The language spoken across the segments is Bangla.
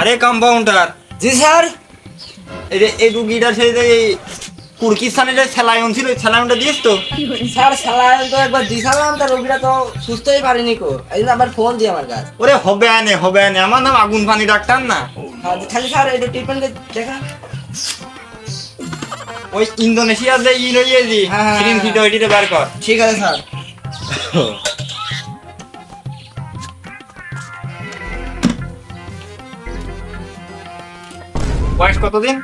আরে কম্পাউন্ডার। জি স্যার। এই রুগীটার সেই যে কুর্কিস্তানের যে স্যালাইন ছিল, ওই স্যালাইনটা দিস তো? স্যার স্যালাইন তো একবার দিছিলাম, তা রোগীরা তো সুস্থই পারেনি কো, এই জন্য আবার ফোন দিয়ে আমার কাছে। ওরে হবে আনে, আমার নাম আগুন পানি ডাক্তার না। খালি স্যার এটা ট্রিটমেন্ট দেখা। ওই ইন্দোনেশিয়ার যে রয়েছি হ্যাঁ। স্ক্রিন ফিট ওইটিতে বার কর। ঠিক আছে স্যার। বয়স কতদিন?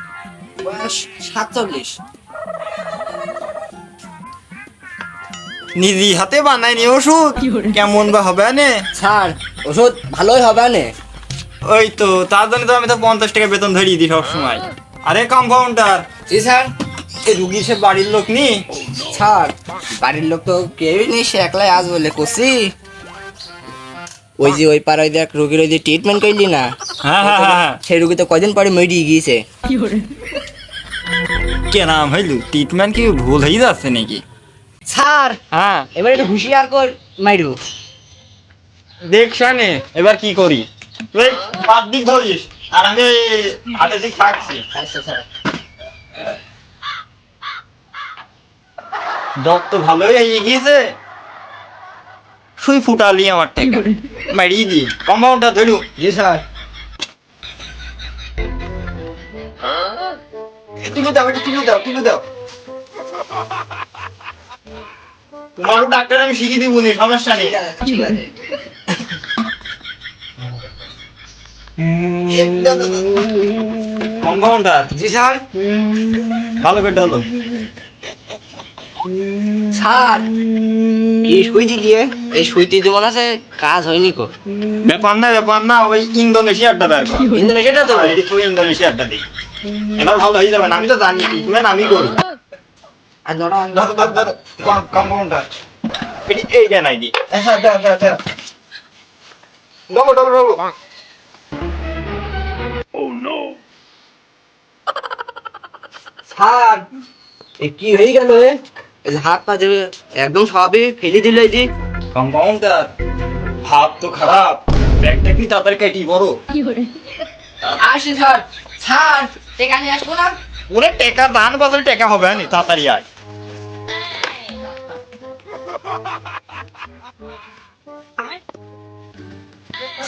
বয়স 47। নিজে হাতে বানায়নি ওষুধ, কেমন বা হবে আনে? স্যার ওষুধ ভালোই হবে না। ওই তো তার জন্য তো আমি তো 50 টাকা বেতন ধরিয়ে দিই সবসময়। আরে কম্পাউন্ডার, জি স্যার। এই রুগীর সে বাড়ির লোক নি? স্যার বাড়ির লোক তো কেউই নেই, সে একলাই আজ বলে করছি। ওই যে ওই পাড়ায় দেখ রোগীর ওই যে ট্রিটমেন্ট করলি না, হ্যাঁ। সেই রোগী তো কয়দিন পরে মরিয়ে গিয়েছে। কে নাম হইলু? ট্রিটমেন্ট কি ভুল হয়ে যাচ্ছে নাকি? স্যার হ্যাঁ, এবার একটু হুঁশিয়ার কর মাইরু। দেখছানে এবার কি করি? তুই বাদ দিক ধরিস আর আমি হাতে দিক থাকছি। আচ্ছা স্যার। ডক তো ভালোই হয়ে গিয়েছে, সুই ফুটালি আমার টাকা মারিয়ে দি। কম্পাউন্ডার ধরু। জি স্যার। তুলে দাও। তোমার ডাক্তার আমি শিখিয়ে দিব নি, সমস্যা নেই। ঠিক আছে। কম্পাউন্ডার। জি স্যার। ভালো করে ঢালো। স্যার এই সুইটি দিয়ে, এই সুইটি যেমন আছে কাজ হয়নি কো। ব্যাপার না, ওই ইন্দোনেশিয়ারটা বের কর। ইন্দোনেশিয়াটা তো তুই ইন্দোনেশিয়ারটা দিই, এবার ভালো হয়ে যাবে না। আমি তো জানি ট্রিটমেন্ট আমি করি। আর ধরো ধরো কম্পাউন্ডার, এইটা নাই দি। ডবল। স্যার এ কি হয়ে গেল? এই যে হাত পা যে একদম সবই ফেলে দিল এই যে। কম্পাউন্ডার, হাত তো খারাপ, ব্যাগটা কি তাড়াতাড়ি কেটে বড়। আসি স্যার। স্যার টেকা নিয়ে আসবো না? ওরে টাকা দান বদলে টাকা হবে না, তাড়াতাড়ি আয়।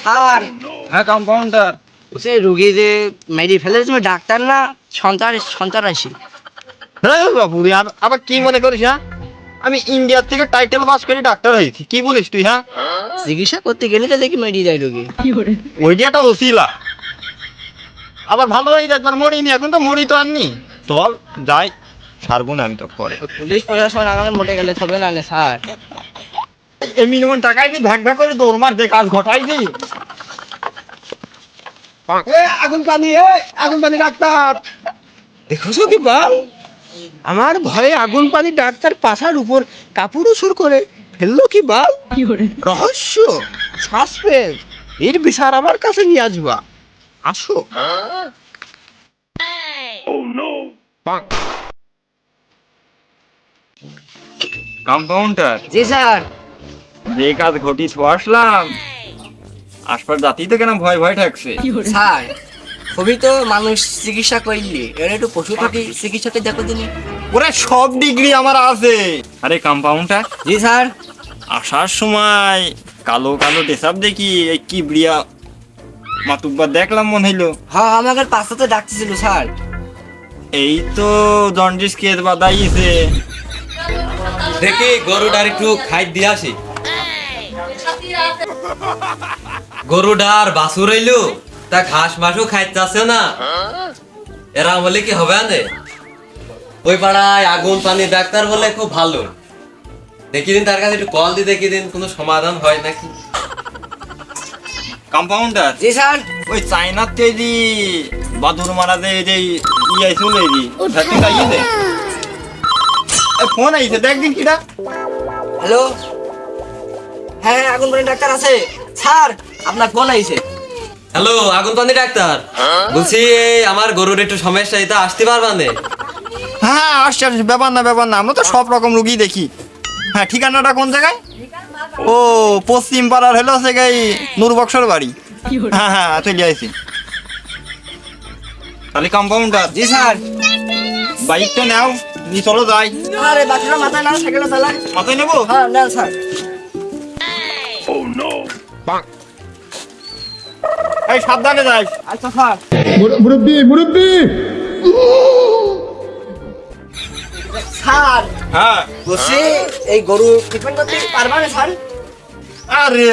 স্যার হ্যাঁ কম্পাউন্ডার। সে রুগী যে মেরে ফেলেছে, তুমি ডাক্তার না সন্ত্রাসী? হ্যাঁ বাবু, আবার কি মনে করিস? হ্যাঁ, আমি ইন্ডিয়ার থেকে টাইটেল পাস করে ডাক্তার হয়েছি, কি বলিস তুই? হ্যাঁ, চিকিৎসা করতে গেলে তো দেখি মেরে যায় রুগী। ওই যে একটা ওসিলা, আবার ভালো হয়ে যায়। একবার মরিনি, এখন তো মরি তো আননি। চল যাই, ছাড়বো না আমি তো পরে। পুলিশ প্রশাসন আমাকে মোটে গেলে হবে না স্যার। এমনি যেমন টাকাই দি, ভাগ করে দৌড় মার দে, কাজ ঘটাই দি। আগুন পানি ডাক্তার দেখছো কি বাল? আমার ভয়ে আগুন পানি ডাক্তার পাশার উপর কাপড় উসুর করে ফেললো কি বাল? রহস্য, সাসপেন্স, এর বিচার আমার কাছে নিয়ে আসবা। আসো। কম্পাউন্ডার, জি স্যার। যে কাজ ঘটিস আসলাম, আসবার জাতি তো কেন ভয় ঠাকছে? স্যার খুবই তো মানুষ চিকিৎসা করলি, এর একটু পশু পাখি চিকিৎসাকে দেখো তুমি। ওরে সব ডিগ্রি আমার আছে। আরে কম্পাউন্ডার, জি স্যার। আসার সময় কালো ডেসাপ দেখি, এই কি ব্রিয়া মাতুব্বার দেখলাম মনে হইলো। হ্যাঁ আমাকে পাঁচটাতে ডাকতেছিল স্যার। এই তো জন্ডিস কেস বাদাইছে। দেখি গরুটার একটু খাই দিয়ে আসি। গরুটার বাছুর এলো, তা ঘাস মাসও খাইতে আসে না। এরা বলে কি হবে আনে? ওই পাড়ায় আগুন পানি ডাক্তার বলে খুব ভালো। দেখি দিন তার কাছে একটু কল দিয়ে দেখি দিন কোনো সমাধান হয় নাকি। কম্পাউন্ডার, জি স্যার। ওই চাইনার তেজি বাদুর মারা যে যে আইছিল এই দি থাকি তাই দে। ফোন আইছে, দেখ দিন কিটা। হ্যালো, হ্যাঁ আগুন পানি ডাক্তার আছে স্যার, আপনার ফোন আইছে। হ্যালো আগুন পানি ডাক্তার, বলছি এই আমার গরুর একটু সমস্যা, এটা আসতে পারবা না? হ্যাঁ আসছে, ব্যাপার না, আমরা তো সব রকম রুগী দেখি। হ্যাঁ, ঠিকানাটা কোন জায়গায়? ও পশ্চিম পাড়ার হলো সে গাই নূর বক্সর বাড়ি। হ্যাঁ চলে আইছি। তাহলে কম্পাউন্ডার জি স্যার। বাইকটা নাও, নি চলো যাই। আরে বাচ্চারা মাথায় না সাইকেলে চালায়। মাথায় নেবো? হ্যাঁ নেন স্যার। এই সাবধানে যাই। আচ্ছা স্যার। মুরব্বি মুরব্বি স্যার হ্যাঁ। বলছি এই গরু ট্রিটমেন্ট করতে পারবা না স্যার? আরে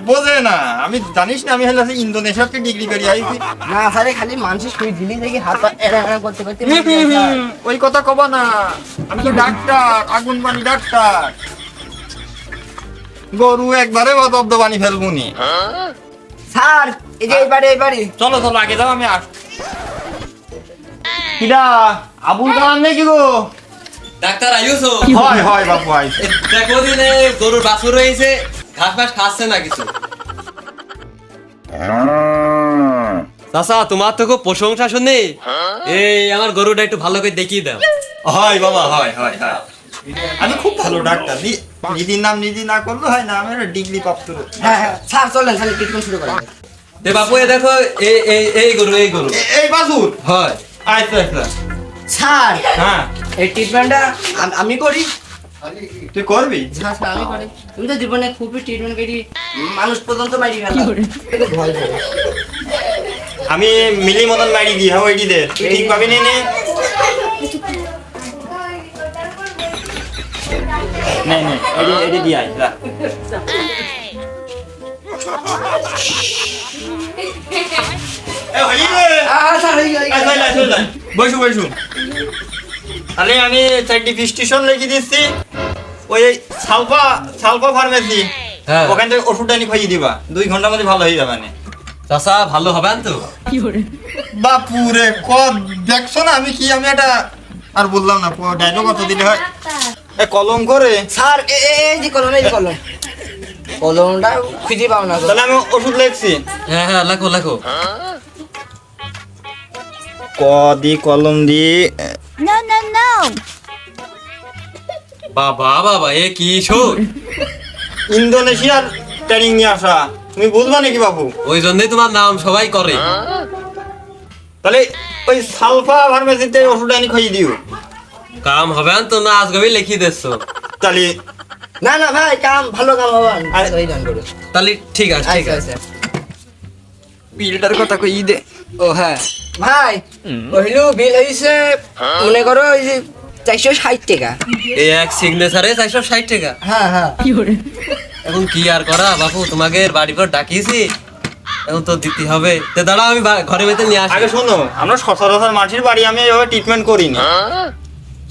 বোঝে না, আমি জানিস না আমি হলে ইন্দোনেশিয়াতে ডিগ্রি করে আইছি। না স্যার খালি মানুষের শুই দিলি দেখি হাত পা এরা এরা করতে করতে মরে যায়, স্যার। ওই কথা কবা না, আমি তো ডাক্তার, আগুন পানি ডাক্তার। গরু একবারে অদব্দ বানি ফেলবুনি। স্যার এই যে এইবারে চলো চলো আগে যাও, আমি আস। কিডা আবুল কালাম নাকি গো? ডাক্তার আইছো? হয় হয় বাপু আই। দেখো দিনে গরুর বাছুর হয়েছে, ঘাস মাস খাচ্ছে না কিছু। চাচা তোমার তো খুব প্রশংসা শুনি, এই আমার গরুটা একটু ভালো করে দেখিয়ে দাও। হয় বাবা, হয় হয় হয়। আমি খুব ভালো ডাক্তার, নিদির নাম নিদি না করলে হয় না, আমি ডিগ্রি প্রাপ্ত। হ্যাঁ হ্যাঁ স্যার চলেন তাহলে ট্রিটমেন্ট শুরু করেন। দে বাপু এ দেখো এই গরু এই বাসুর হয়। আচ্ছা আচ্ছা। স্যার হ্যাঁ এই ট্রিটমেন্টটা আমি করি। তুই করবি? হ্যাঁ স্যার আমি করি। তুমি তো জীবনে খুবই ট্রিটমেন্ট করি, মানুষ পর্যন্ত মারি ফেলা। এটা ভয় ভয়। আমি মিলি মতন মারি দিই, হ্যাঁ ওইটি দে, তুই ঠিক পাবি নে নে নে নে, এটি দিয়ে আয় যা। এ হলি রে। স্যার হয়ে গেল। আয় চল চল চল, বসু বসু। তাহলে আমি চারটি প্রেসক্রিপশন লিখে দিচ্ছি, ওই সালফা ফার্মেসি, হ্যাঁ ওখান থেকে ওষুধটা নিয়ে খাইয়ে দিবা, 2 ঘন্টার মধ্যে ভালো হয়ে যাবে না। চাচা ভালো হবে তো? বাপুরে দেখছো না আমি কি, আমি একটা আর বললাম না ডায়লগ কত দিলে হয়। এ কলম করে স্যার এই যে কলম, এই যে কলম, কলমটা খুঁজে পাও না তো। তাহলে আমি ওষুধ লিখছি। হ্যাঁ হ্যাঁ লেখো লেখো। ক দি কলম দি। No, no, no. বাবা বাবা এ কি সুর! ইন্দোনেশিয়ার ট্রেনিং নিয়ে আসা, তুমি বুঝবা নাকি বাবু? ওই জন্যই তোমার নাম সবাই করে। তাহলে ওই সালফা ফার্মেসিতে ওষুধটা আনি খাইয়ে দিও। কাম হবে তো না, আজকে লিখি দিচ্ছ। তাহলে না না ভাই কাম ভালো কাম হবে। আরে- ওই গান করো। তাহলে ঠিক আছে ঠিক আচ্ছা আছে। আচ্ছা। বিলটার কথা কই দে। ও হ্যাঁ ভাই কইলো বিল হইছে মনে করো ওই যে 460 টাকা। এই এক সিগনেচারে 460 টাকা। হ্যাঁ হ্যাঁ এখন কি আর করা বাপু, তোমাকে বাড়ি পর ডাকিয়েছি, এখন তো দিতে হবে। তো দাঁড়াও আমি ঘরে ভেতরে নিয়ে আসি। আগে শোনো, আমরা সচরাচর মানুষের বাড়ি আমি এভাবে ট্রিটমেন্ট করিনি।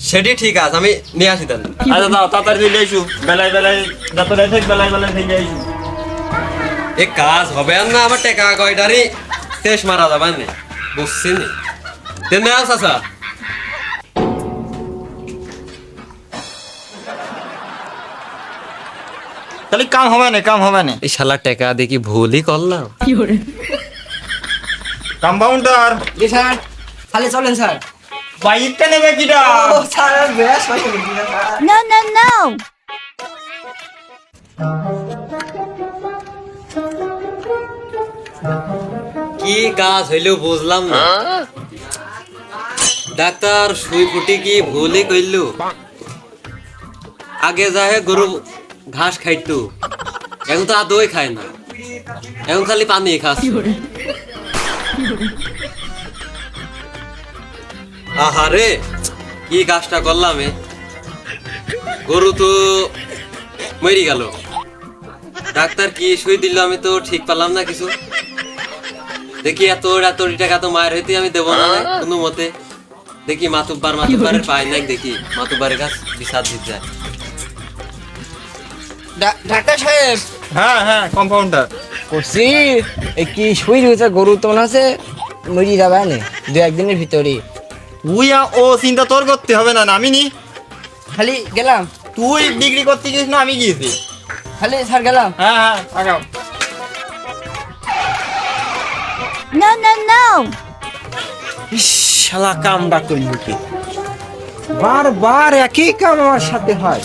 সেটি ঠিক আছে, আমি নিয়ে আসি তাহলে। আচ্ছা দাও তাড়াতাড়ি দিলে আইসু, বেলায় বেলায় যত রাতে বেলায় বেলায় থেকে আইসু। এ কাজ হবে আর না, আমার টাকা কয়টারই শেষ মারা যাবে না, বুঝছি নি। তেমনি আস আসা। তাহলে কাম হবে না, কাম হবে না। এই শালা টাকা দেখি ভুলই করলাম। কম্পাউন্ডার জি স্যার খালি চলেন স্যার। বাইকটা নেবে কিটা? ও স্যার বেশ হয়ে গেছে স্যার। No, no, no. কি কাজ হইলেও বুঝলাম না। ডাক্তার সুই ফুটি কি ভুলই কইল। আগে যাহে গরু ঘাস খাইতো, এখন তো আদৌই খায় না, এখন খালি পানি খাচ্ছে। আহারে কি কাজটা করলাম এ, গরু তো মরি গেল। ডাক্তার কি সুই দিল, আমি তো ঠিক পেলাম না কিছু। দেখি এত টাকা তো মায়ের হইতে আমি দেবো না কোনো মতে। দেখি মাতুব্বারের পাই নাই, দেখি মাতুব্বারের কাছে বিচার দিতে যায়। ডাক্তার সাহেব হ্যাঁ হ্যাঁ কম্পাউন্ডার করছি এই কি শুই রয়েছে গরু তো মনে আছে মরি যাবে না 2-1 দিনের ভিতরে। তুই ও চিন্তা তোর করতে হবে না, আমি নি। খালি গেলাম, তুই ডিগ্রি করতে গিয়েছিস না আমি গিয়েছি। খালি স্যার গেলাম। হ্যাঁ হ্যাঁ আগাও। No, no, no. শালা কামটা করল কি, বারবার একই কাম আমার সাথে হয়।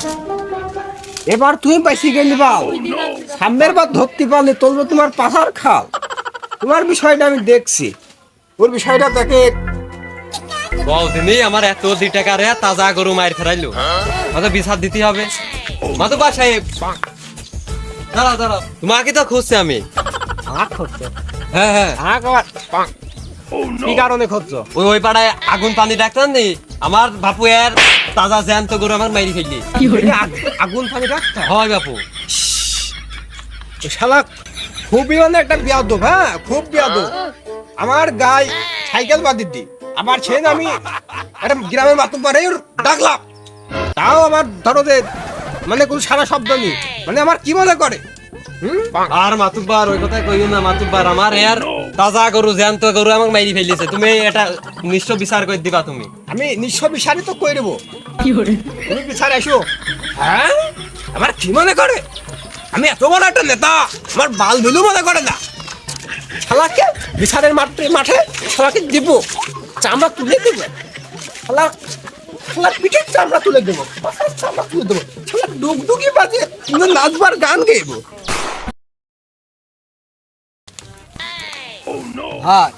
এবার তুমি পাইছি গেলি বাও, সামনের বার ধরতে পারলে তুলবো তোমার পাশার খাও। তোমার বিষয়টা আমি দেখছি, ওর বিষয়টা তাকে বলদিনই আমার এত 2 টাকা রে তাজা গরু মায়ের ফেরাইলো মাতো বিচার দিতে হবে মাতো বা সাহেব দাঁড়াও দাঁড়াও তোমাকে তো খুঁজছি আমি আমার খরচ হ্যাঁ হ্যাঁ কি কারণে খরচ? ওই পাড়ায় আগুন পানি ডাক্তার নেই আমার বাপু এর তাজা জ্যান্ত গরু আমার মাইরি ফেললি আগুন পানি ডাক্তার? হয় বাপু শালা খুবই মানে একটা বিয়াদব, হ্যাঁ খুব বিয়াদব। আমার গায়ে সাইকেল বাদ দিতি, আবার ছেন আমি একটা গ্রামের মাতুম পারে ডাকলাম, তাও আমার ধরো যে মানে কোনো সারা শব্দ নেই, মানে আমার কি মনে করে? আর মাতুব্বার ওই কথা কইও না মাতুব্বার আমার এর তাজা গরু জ্যান্ত গরু আমাকে মাইরি ফেলিছে তুমি এটা নিশ্চয় বিচার করে দিবা তুমি আমি নিঃস্ব বিচারই তো কই দেবো, তুমি বিচার আসো। হ্যাঁ আমার কি মনে করে? আমি এত বড় একটা নেতা, আমার বাল বিলু মনে করে না। শালাকে বিচারের মাঠে শালাকে দিব, চামড়া তুলে দেবো, শালার পিঠের চামড়া তুলে দেবো, মাথার চামড়া তুলে দেবো, শালা ডুগডুগি বাজে নাচবার গান গাইবো। ভাই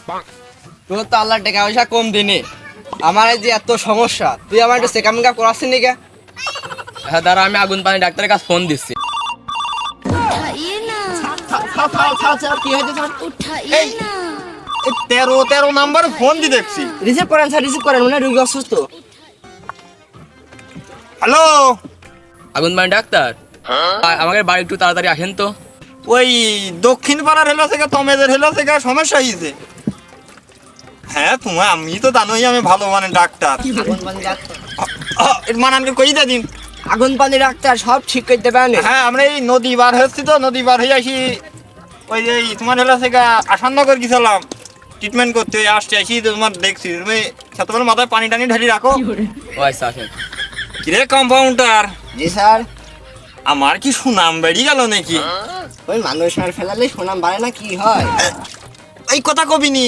তোর তো আল্লাহ টাকা পয়সা কম দিনে, আমার এই যে এত সমস্যা, তুই আমার একটু চেকআপ মেকআপ করাচ্ছিস নি কে? হ্যাঁ দাঁড়া, আমি আগুন পানি ডাক্তারের কাছে ফোন দিচ্ছি। उठाइए ना কি হয়েছে স্যার? उठाइए ना 13 নাম্বার ফোন দি দেখছি। রিসিভ করেন স্যার, রিসিভ করেন, উনি রোগী অসুস্থ। হ্যালো, আগুন পানি ডাক্তার, আমাকে বাড়ি একটু তাড়াতাড়ি আসেন তো। ওই দক্ষিণ পাড়ার হেলা থেকে তমেদের হেলা থেকে সমস্যা হয়েছে। হ্যাঁ তোমার আমি তো জানোই আমি ভালো মানে ডাক্তার। আগুন পানি ডাক্তার, মানানকে কই দে দিন। আগুন পানি ডাক্তার সব ঠিক করতে পারেন? হ্যাঁ আমরা এই নদী বার হচ্ছি তো, নদী বার হয়ে আসি ওই যে তোমার হেলা থেকে আসাননগর গেছিলাম ট্রিটমেন্ট করতে, আসতে আসি তোমার দেখছি তুমি সেতবেলা মাথায় পানি টানি ঢালি রাখো। ও আচ্ছা আসেন। কিরে কম্পাউন্ডার, জি স্যার। আমার কি সুনাম বেড়ে গেল নাকি? ওই মানুষ আর ফেলালে সুনাম বাড়ে না কি হয়? এই কথা কবিনি,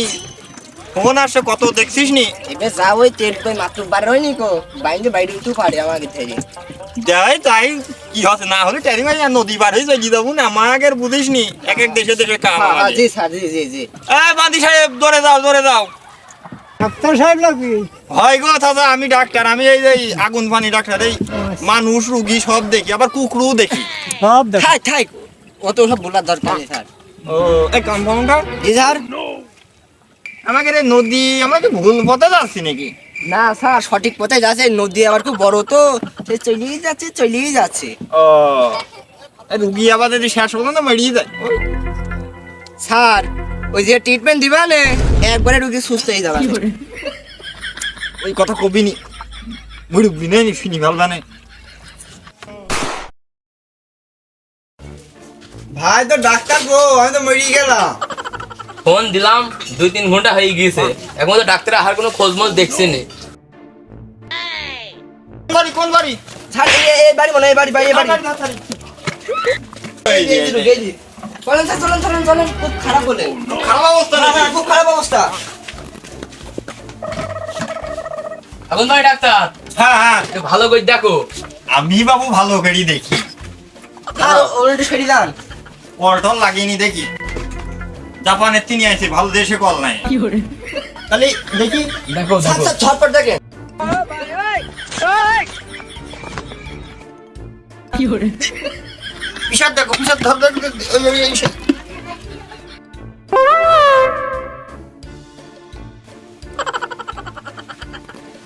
ফোন আসে কত দেখছিস নি? এবার যা ওই তেল কই মাত্র বার হয়নি কো, বাইরে বাইরে একটু পারে আমাকে থেকে। যাই তাই কি হচ্ছে না হলে ট্যারিং আর নদী বার হয়ে যাই যাবো না, আমাকে আর বুঝিস নি এক এক দেশে দেশে কাম। জি স্যার, জি জি জি। বান্দি সাহেব দৌড়ে যাও দৌড়ে যাও। ডাক্তার সাহেব নাকি? হয় গো দাদা, আমি ডাক্তার, আমি এই যে আগুন পানি ডাক্তার, এই মানুষ রুগী সব দেখি, আবার কুকুরও দেখি। সব থাক থাক, অত সব বলার দরকার নেই স্যার। ও এই কম্পাউন্ডার, জি স্যার। আমাকে এই নদী, আমরা কি ভুল পথে যাচ্ছি নাকি? না স্যার, সঠিক পথে যাচ্ছে, নদী আবার খুব বড় তো, সে চলেই যাচ্ছে চলেই যাচ্ছে। ও এই রুগী আবার যদি শেষ পর্যন্ত মেরিয়ে যায়। স্যার ওই যে ট্রিটমেন্ট দিবা না, একবারে রুগী সুস্থ হয়ে যাবে। ওই কথা কবিনি, মুরব্বি নেই শুনি ভালো জানে। ভাই তো ডাক্তার গো, আমি তো মরিয়ে গেলাম। ফোন দিলাম 2-3 ঘন্টা হয়ে গিয়েছে, এখন তো ডাক্তার আহার কোনো খোঁজ মোজ দেখছি নি। কোন বাড়ি? স্যার এই বাড়ি মনে হয়, এই বাড়ি বাড়ি এই বাড়ি। এই যে, এই যে। চলেন স্যার, চলেন চলেন চলেন, খুব খারাপ বলে, খারাপ অবস্থা নাকি? খুব খারাপ অবস্থা। আগুন পানি ডাক্তার, হ্যাঁ হ্যাঁ, একটু ভালো করে দেখো। আমি বাবু ভালো গাড়ি দেখি, স্যার ওর একটু সেরে যান। কলটল লাগিয়ে দেখি। জাপানের তিনি আছে, ভালো দেশে কল নাই। তাহলে দেখি। দেখো স্যার দেখো স্যার ঝটপট দেখেন। পিসার দেখো, পিসার ধর দেখ, ওই ইসে।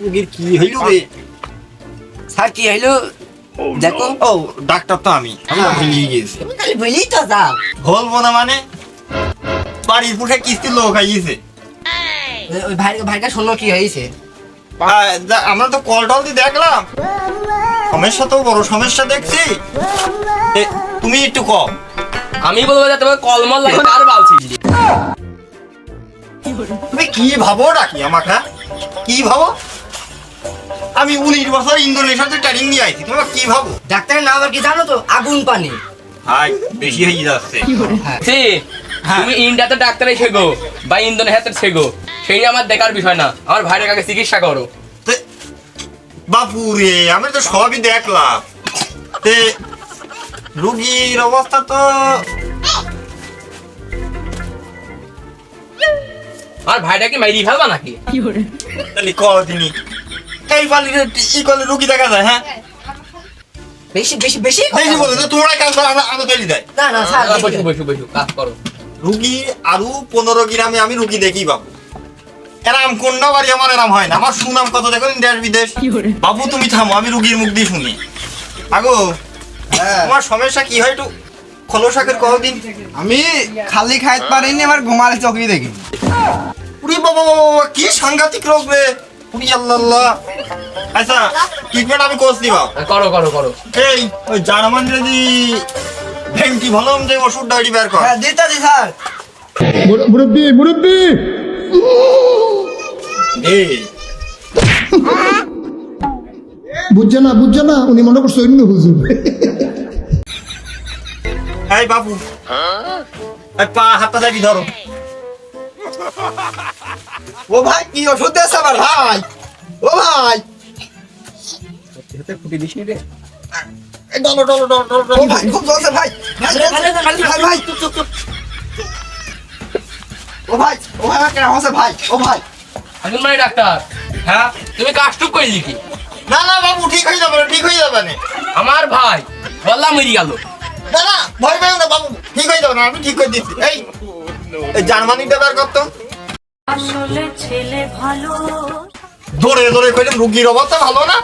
রুগীর কি হইল রে? স্যার কি হইলো দেখো। ও ডাক্তার তো আমি ভুলিয়ে গেছি। তুমি খালি বলেই তো যাও। বলবো না মানে, বাড়ির পুষে কিস্তি লোক আইছে। ওই ভাইটা শোনো কি হয়েছে। আমরা তো কল টল দিয়ে দেখলাম, সমস্যা তো বড় সমস্যা দেখছি। তুমি একটু কম। আমি বলবো যে তোমার কলমল লাগে আর বাল ছিড়লি। তুমি কি ভাবো নাকি আমাকে? কি ভাবো? আমি 19 বছর ইন্দোনেশিয়াতে ট্রেনিং নিয়ে আইছি, তোমরা কি ভাবো? ডাক্তারের নাম আর কি জানো তো? আগুন পানি। হাই বেশি হয়ে যাচ্ছে। সে তুমি ইন্ডিয়াতে ডাক্তারে শেখো বা ইন্দোনেশিয়াতে শেখো, সেই আমার দেখার বিষয় না, আমার ভাইয়ের কাছে চিকিৎসা করো। বাপু রে, আমি তো সবই দেখলাম। তে রুগীর অবস্থা তো, আর আমার ভাইটা কি মাইরি ফেলবা নাকি? তাহলে কদিনই এই পালিতে ই করলে রুগী দেখা যায়, হ্যাঁ বেশি বেশি বেশি দেখি বলে তো তোমরা কাজ করো, আমরা তৈরি দেয় না না স্যার বসু বসু বসু কাজ করো। রুগী আরো 15 গ্রামে আমি রুগী দেখি বাবু, এরাম কোনটা বাড়ি আমার এরাম হয় না, আমার সুনাম কত দেখুন দেশ বিদেশ। বাবু তুমি থামো, আমি রুগীর মুখ দিয়ে শুনি। আগো তোমার সমস্যা কি হয় একটু খোলসাকের কদিন। আমি খালি খাইতে পারিনি, আমার ঘুমালে চোখই দেখি। উরি বাবা বাবা বাবা, কি সাংঘাতিক রোগ রে, উরি আল্লাহ আল্লাহ। আচ্ছা ট্রিটমেন্ট আমি কোর্স দিবা। করো করো করো। এই ওই জার্মান যদি ভেঙ্কি ভালো যে ওষুধটা ওইটি বের কর। হ্যাঁ দিতাছি স্যার। মুরব্বী মুরব্বী এই বুঝছে না উনি মনে করছে অন্য হুজুর। এই বাবু এই পা হাতটা দেখি ধরো। ও ভাই কি ওষুধ দিয়েছে আমার ভাই? ও ভাই এই ডলো ডলো ডলো ডলো ও ভাই খুব জ্বলছে ভাই। ভাই ভাই চুপ চুপ চুপ। ও ভাই কেমন আছে ভাই? ও ভাই আগুন মারি ডাক্তার, হ্যাঁ তুমি কাজটুক করলি কি? না না বাবু ঠিক হয়ে যাবে, ঠিক হয়ে যাবে না। আমার ভাই বললাম মরি গেল। না না ভয় পেও না বাবু, ঠিক হয়ে যাবে না, আমি ঠিক করে দিচ্ছি। এই এই জার্মানিটা বের করতো। আসলে ছেলে ভালো ধরে ধরে কইলাম রুগীর অবস্থা ভালো না।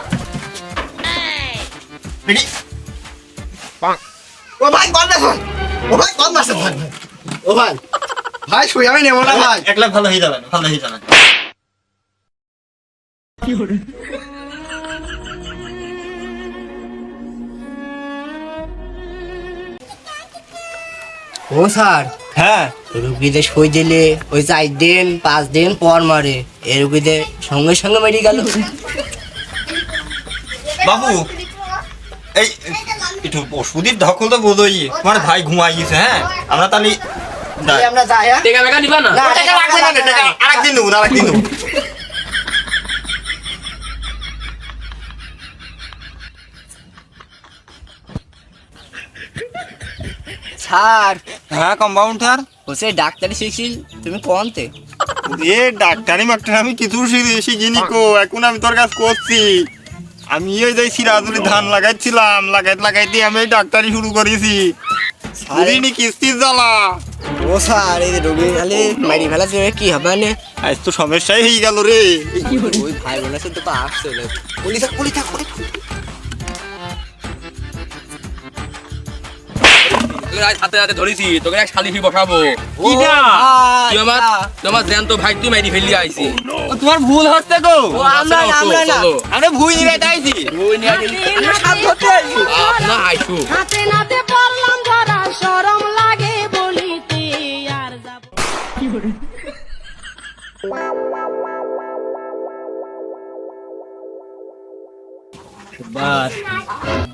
দেখি ও ভাই কোন মাসে? ও ভাই কোন মাসে ভাই? ও ভাই ভাই শুই আমি নেব না ভাই। একলা ভালো হয়ে যাবে না, ভালো হয়ে যাবে না। ও স্যার হ্যাঁ রুগীদের সই দিলে ওই 4 দিন 5 দিন পর মারে, এই রুগীদের সঙ্গে সঙ্গে মেরে গেল। বাবু এই একটু ওষুধের ধকল তো বোধই, তোমার ভাই ঘুমাই গেছে। হ্যাঁ আমরা তাহলে যাই। আমরা যাই। হ্যাঁ? টেকা মেকা দিবা না? না, টাকা লাগবে না, টাকা আরেকদিন দেবো, আরেকদিন দেবো। স্যার হ্যাঁ কম্পাউন্ডার, বলছে ডাক্তারি শিখছিল তুমি কোনতে? এ ডাক্তারি মাক্তার আমি কিছু শিখিনি কো, এখন আমি তোর কাজ করছি। আমি ওই যে সিরাজুলি ধান লাগাইছিলাম, লাগাইতে আমি এই ডাক্তারি শুরু করেছি। বুঝিনি কিস্তির জ্বালা। ও স্যার এই রুগী খালি মারি ফেলা কি হবে না? আজ তো সমস্যাই হয়ে গেল রে। ওই ভাই বলেছে তো আসছে পুলিশ পুলিশ পুলিশ। তোকে আজ হাতে হাতে ধরেছি, তোকে এক শালিশি বসাবো। কিটা? তুই তোমার জ্যান্ত ভাই তুই মাইরি ফেললি আইছি। তোমার ভুল হচ্ছে গো। আমরা না আমরা ভুল নিয়ে আইছি। আপনার আইসু হাতে নাতে পড়লাম ধরা শরম লাগে বলিতে আর যাব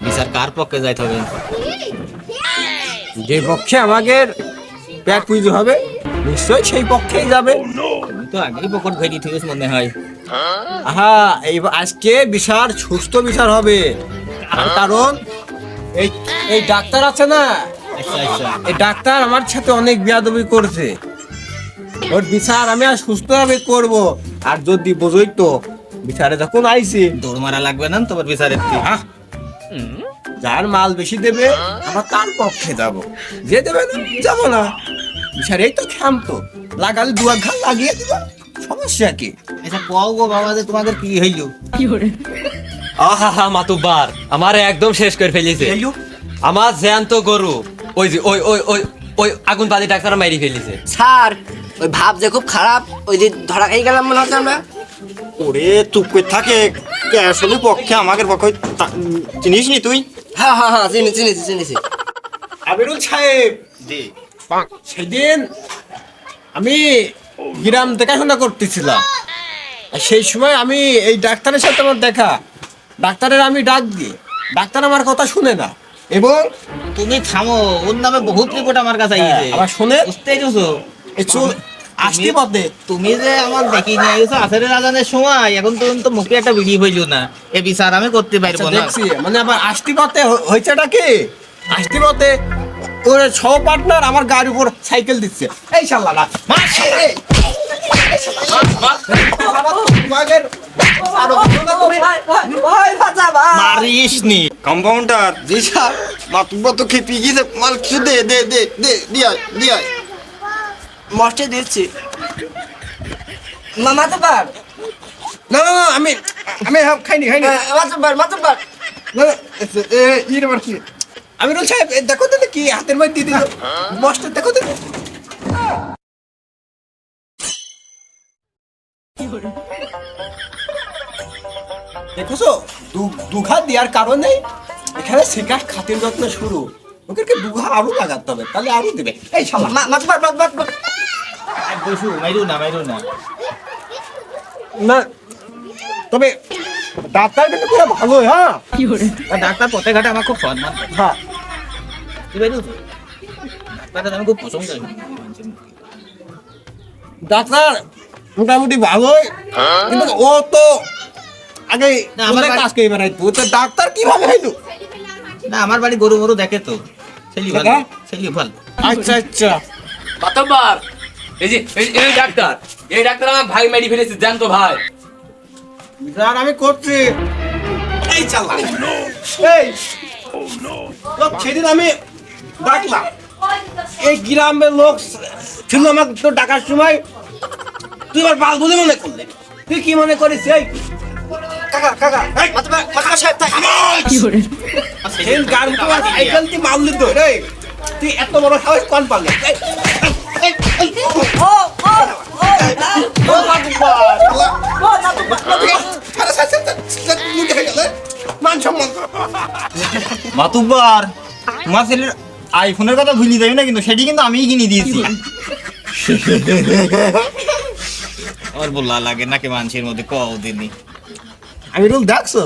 বিচার কার পক্ষে যাইতে হবে? যে পক্ষে আমাদের পেট পুজো হবে নিশ্চয়ই সেই পক্ষেই যাবে। তুমি তো আগেই পকট ভেড়ি থেকে মনে হয়। আহা এই আজকে বিচার সুস্থ বিচার হবে, তার কারণ এই এই ডাক্তার আছে না, আচ্ছা আচ্ছা এই ডাক্তার আমার সাথে অনেক বেয়াদবি করছে। ওর বিচার আমি আর সুস্থভাবে করব। আর যদি বোঝই তো বিচারে যখন আইছি দৌড় মারা লাগবে না তোমার বিচারের থেকে। আহ, যার মাল বেশি দেবে আমরা তার পক্ষে যাব, যে দেবে না যাবো না। বিচারে এই তো ক্ষান্ত লাগালে 2 ঘা লাগিয়ে দিবা, সমস্যা কি? আচ্ছা কও গো বাবা যে তোমাদের কি হইলো? আহা মাতুব্বার আমার একদম শেষ করে ফেলেছে। আমার জ্যান্ত গরু ওই যে ওই ওই ওই ওই আগুন পানি ডাক্তার মাইরি ফেলেছে। স্যার ওই ভাব যে খুব খারাপ, ওই যে ধরা খাই গেলাম মনে হচ্ছে আমরা। ওরে চুপ করে থাকে, কে আসলে পক্ষে আমাদের পক্ষে চিনিস নি তুই? হ্যাঁ হ্যাঁ হ্যাঁ চিনেছি। আবিরুল সাহেব সেদিন আমি গ্রাম দেখাশোনা করতেছিলাম, আর সেই সময় আমি এই ডাক্তারের সাথে আমার দেখা, ডাক্তারের আমি ডাক দিই, ডাক্তার আমার কথা শুনে না এবং তুমি থামো, ওর নামে বহুত রিপোর্ট আমার কাছে আইছে। আবার শুনে বুঝতেই দিছো এই চুল আসতে পথে তুমি যে আমার দেখি নিয়ে আইছো আসরের আজানের সময়, এখন পর্যন্ত মুখে একটা ভিডিও হইলো না। এ বিচার আমি করতে পারবো না। দেখছি মানে আবার আসতে পথে হয়েছেটা কি, আসতে পথে ওর সহ পার্টনার আমার গাড়ির উপর সাইকেল দিচ্ছে। এই শালা না মারিস নি কম্পাউন্ডার। জি স্যার। মাতুব্বর তো খেপি গিয়েছে, মাল কিছু দে দে দে দে দিয়া মস্টে দিচ্ছি মামা তো পার না না না আমি খাইনি মাতুব্বার মাতুব্বার না, ইয়ে আবার কি আমিরুল সাহেব দেখো তো কি হাতের মধ্যে দিয়ে দিল মস্ত দেখো তো দেখছো দুঘা দেওয়ার কারণে এখানে শেখার খাতির যত্ন শুরু। ওকে দুঘা আরো লাগাতে হবে, তাহলে আরো দেবে। এই শালা মাতুব্বার মাতুব্বার বসু মাইরু না না, তবে ডাক্তার কিন্তু পুরো ভালো। হ্যাঁ ডাক্তার পথে ঘাটে আমার খুব সম্মান করে। হ্যাঁ তুই বাইরু ডাক্তারটা আমি খুব পছন্দ করি। ডাক্তার মোটামুটি ভালোই, কিন্তু ও তো আগে না, আমার আমার বাড়ি- কাজ করে বেড়াইতো। তো ডাক্তার কিভাবে হইলো? না আমার বাড়ি গরু মরু দেখে তো, ছেলি ভালো দেখে? ছেলি ভালো। আচ্ছা আচ্ছা মাতব্বর এই যে এই ডাক্তার, এই ডাক্তার আমার ভাই মেরি ফেলেছে, জানতো ভাই। স্যার আমি করছি। এই চালা এই লোক সেদিন আমি ডাকলাম, এই গ্রামের লোক ছিল আমাকে তো ডাকার সময় তুই আমার বাল বলে মনে করলি। তুই কি মনে করিস? এই কাকা কাকা এই মাতবা সাহেব তাই সেই গান তো সাইকেল তুই মারলি তো রে। তুই এত বড় সাহস কোন পারলি? এই, এই, এই, ও মাতুব্বার তোমার ছেলের আইফোনের কথা ভুলি যাই না, কিন্তু সেটি কিন্তু আমিই কিনে দিয়েছি। আমার বললা লাগে নাকি মানুষের মধ্যে কও দিনই আমি রুল দেখছো?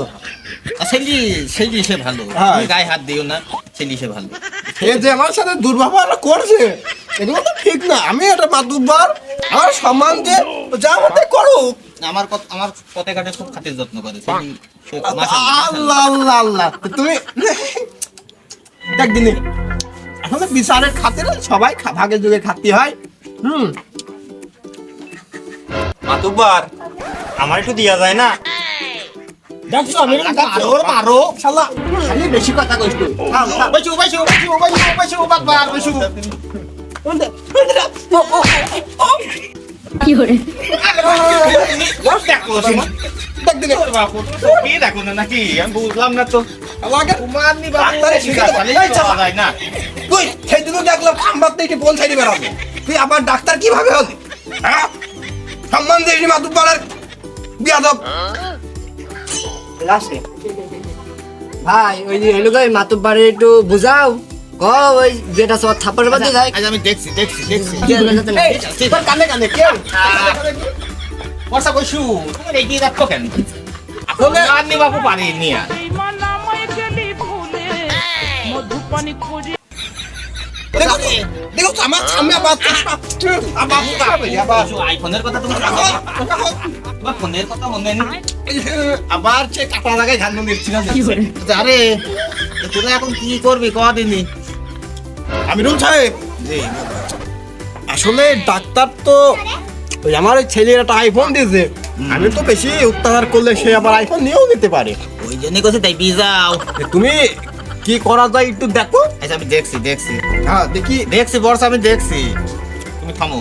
ছেলি সে ভালো, হ্যাঁ। তুমি গায়ে হাত দিও না, ছেলি সে ভালো। এ যে আমার সাথে দুর্ব্যবহার করছে এগুলো তো ঠিক না। আমি একটা মাতুব্বার, আমার সম্মান দিয়ে যা মতে করুক। আমার পথে ঘাটে খুব খাতির যত্ন করে ছেলি, সে আল্লাহ আল্লাহ আল্লাহ তুমি একদিনে আসলে বিচারের খাতিরে সবাই ভাগে যুগে খাতি হয়। মাতুব্বার আমার একটু দিয়া যায় না? দেখছো আমি মারো শালা খালি বেশি কথা কইছ তুই। বসু বসু বসু বসু বসু বাবার বসু। কি দেখো না নাকি? আমি বুঝলাম না তো। ডাক্তারে শিখাতে যায় না। তুই সেদিনও দেখলাম খাম্বার থেকে বল ছাড়ি বেড়াবে, তুই আবার ডাক্তার কিভাবে হলি? হ্যাঁ সম্মান দিয়ে মাতুব্বারের বিয়াদব। ভাই ওই যে হলো গই মাতুব্বারে একটু বুঝাও ক ওই যেটা সব থাপ্পড় বাদে যায় আজ আমি দেখছি তোর কানে কানে কে বর্ষা বসু তুমি এগিয়ে যাচ্ছ কেন? আসলে আমি বাবু পারি নিয়া দেখো দেখো আমার সামনে আবার আইফোনের কথা তুমি তোমার ফোনের কথা মনে নেই? আবার সে কাটা লাগাই ঝান্ডু নিচ্ছি না। আরে তোরা এখন কি করবি কদিনই? আমিরুল সাহেব আসলে ডাক্তার তো ওই আমার ওই ছেলের একটা আইফোন দিয়েছে। আমি তো বেশি অত্যাচার করলে সে আবার আইফোন নিয়েও নিতে পারে। ওই জন্যই করছে তাই বিজাও। তুমি কি করা যায় একটু দেখো। আচ্ছা আমি দেখছি হ্যাঁ দেখি বর্ষা আমি দেখছি। তুমি থামো।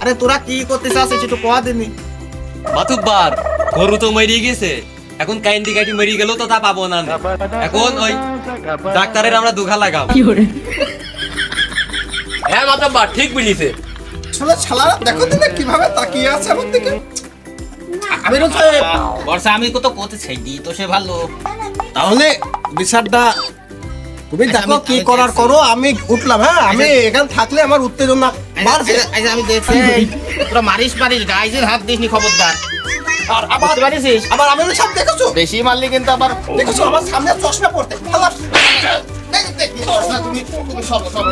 আরে তোরা কি করতে চাচ্ছিস একটু কদিনই? মাতুব্বার গরু তো মরিয়ে গেছে, এখন কাইন্দি কাটি মরিয়ে গেল তো তা পাবো না। এখন ওই ডাক্তারের আমরা দুঘা লাগাম। হ্যাঁ মাতব্বর ঠিক বুঝিছে। আসলে শালারা দেখো তো কিভাবে তাকিয়ে আছে আমার দিকে। আমিরুল সাহেব বর্ষা আমি কত করতে চাই দি তো সে ভালো। তাহলে বিচারটা তুমি দেখো কি করার করো। আমি উঠলাম। হ্যাঁ আমি এখানে থাকলে আমার উত্তেজনা বাড়ছে। আচ্ছা আমি দেখছি তোরা মারিস গাইজের হাত দিসনি, খবরদার। আর আবার আবার আমিরুল সাহেব দেখেছো বেশি মারলি কিন্তু আবার দেখেছো আমার সামনে চশমা পড়তে।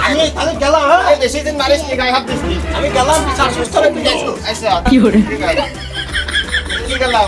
আমি তাহলে গেলাম। হ্যাঁ বেশি দিন মারিস নি, গায়ে হাত দিসনি। আমি গেলাম বিচার সুস্থ রেখে দেখো। আচ্ছা কি করে ঠিক গেলাম।